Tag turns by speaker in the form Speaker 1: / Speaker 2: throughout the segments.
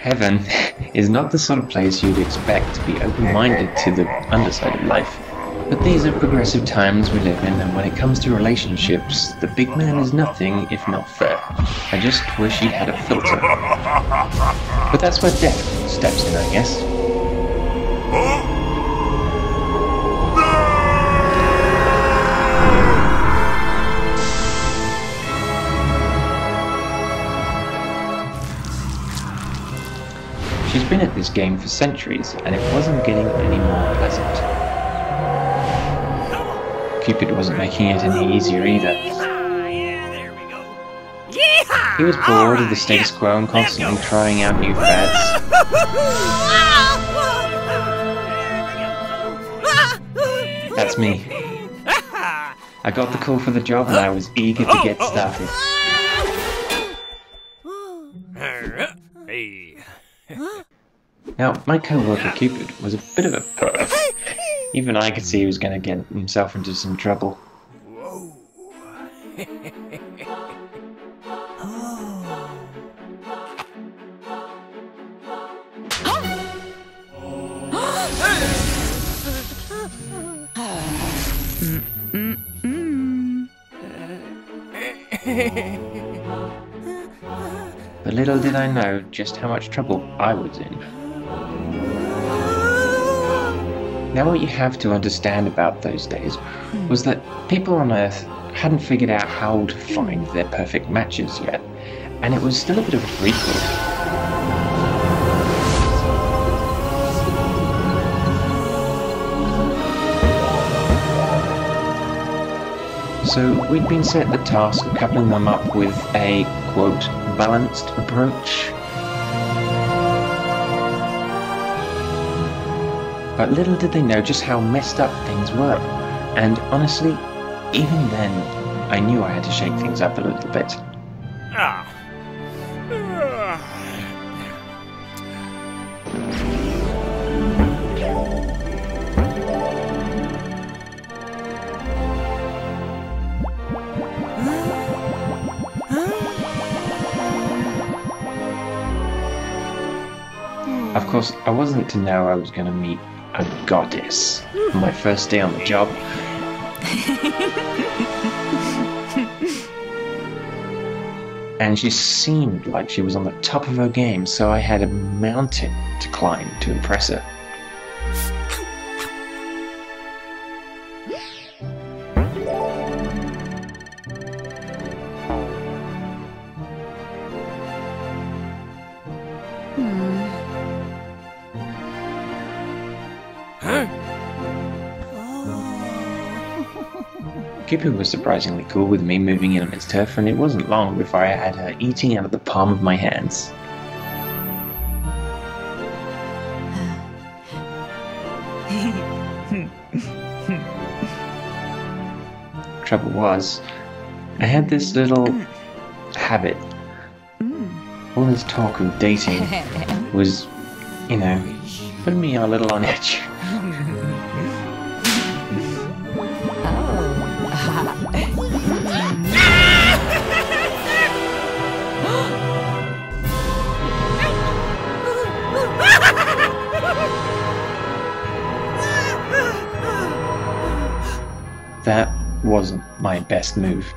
Speaker 1: Heaven is not the sort of place you'd expect to be open-minded to the underside of life. But these are progressive times we live in, and when it comes to relationships, the big man is nothing if not fair. I just wish he had a filter. But that's where death steps in, I guess. She's been at this game for centuries, and it wasn't getting any more pleasant. Cupid wasn't making it any easier either. He was bored of the status quo and constantly trying out new fads. That's me. I got the call for the job and I was eager to get started. Now, my co-worker Cupid was a bit of a perv. Even I could see he was going to get himself into some trouble. But little did I know just how much trouble I was in. Now what you have to understand about those days was that people on Earth hadn't figured out how to find their perfect matches yet, and it was still a bit of a free for all. So we'd been set the task of coupling them up with a, quote, balanced approach. But little did they know just how messed up things were. And honestly, even then, I knew I had to shake things up a little bit. Of course, I wasn't to know I was going to meet a goddess on my first day on the job. And she seemed like she was on the top of her game, so I had a mountain to climb to impress her. Cupid was surprisingly cool with me moving in amidst her, and it wasn't long before I had her eating out of the palm of my hands. Trouble was, I had this little habit. All this talk of dating was, you know, putting me a little on edge. That wasn't my best move.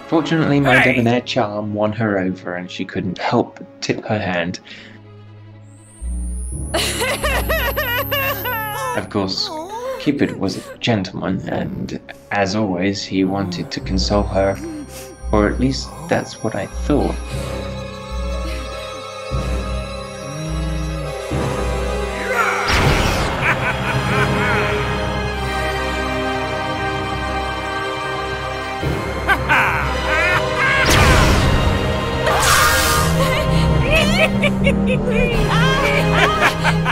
Speaker 1: Fortunately, my debonair charm won her over, and she couldn't help but tip her hand. Of course, Cupid was a gentleman, and as always, he wanted to console her, or at least that's what I thought.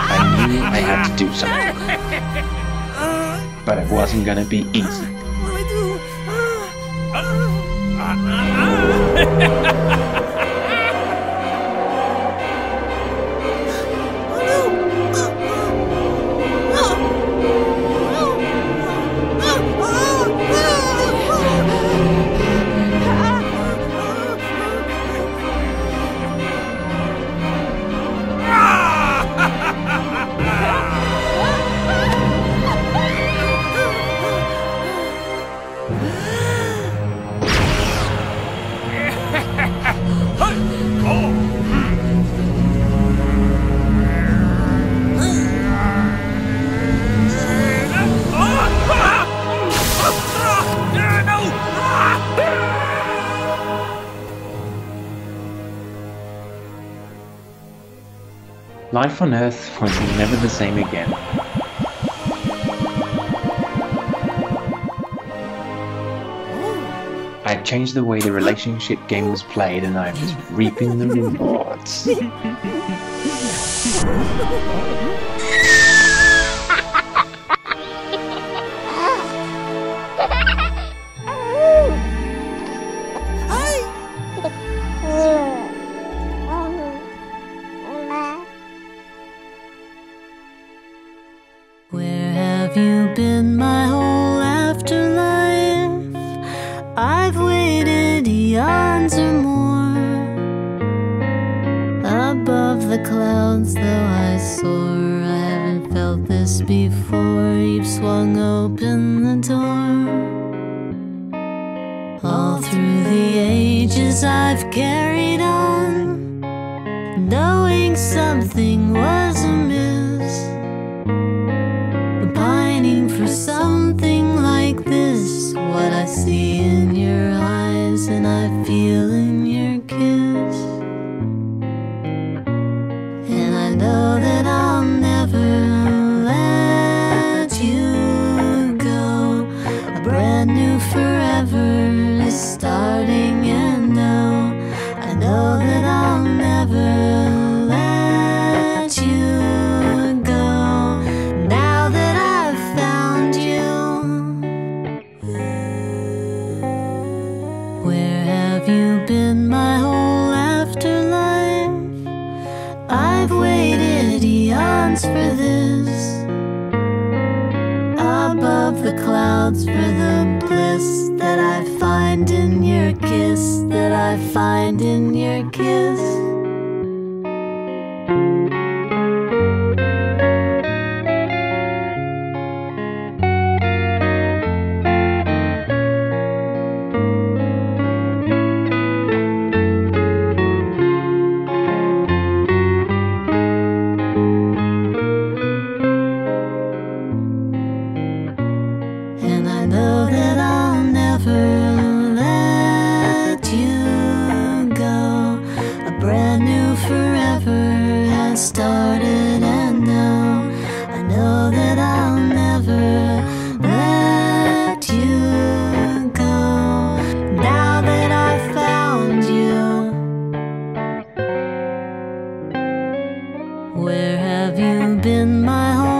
Speaker 1: I knew I had to do something. But it wasn't gonna be easy.
Speaker 2: What do I do?
Speaker 1: Life on Earth was never the same again. I changed the way the relationship game was played, and I was reaping the rewards.
Speaker 3: Where have you been my whole afterlife? I've waited eons or more. Above the clouds, though I soar, I haven't felt this before. You've swung open the door. All through the ages I've carried on, knowing something was amiss, pining for something like this. What I see in your eyes and I feel in your kiss, and I know that I'll never let you go. A brand new forever is starting, and now I know that I'll never let you go. Now that I've found you, where have you been my whole afterlife? I've waited eons for this. Above the clouds for the bliss that I find in your kiss, that I find in your kiss. And I know that I'll never let you go. A brand new forever has started, and now I know that I'll never let you go. Now that I've found you, where have you been my whole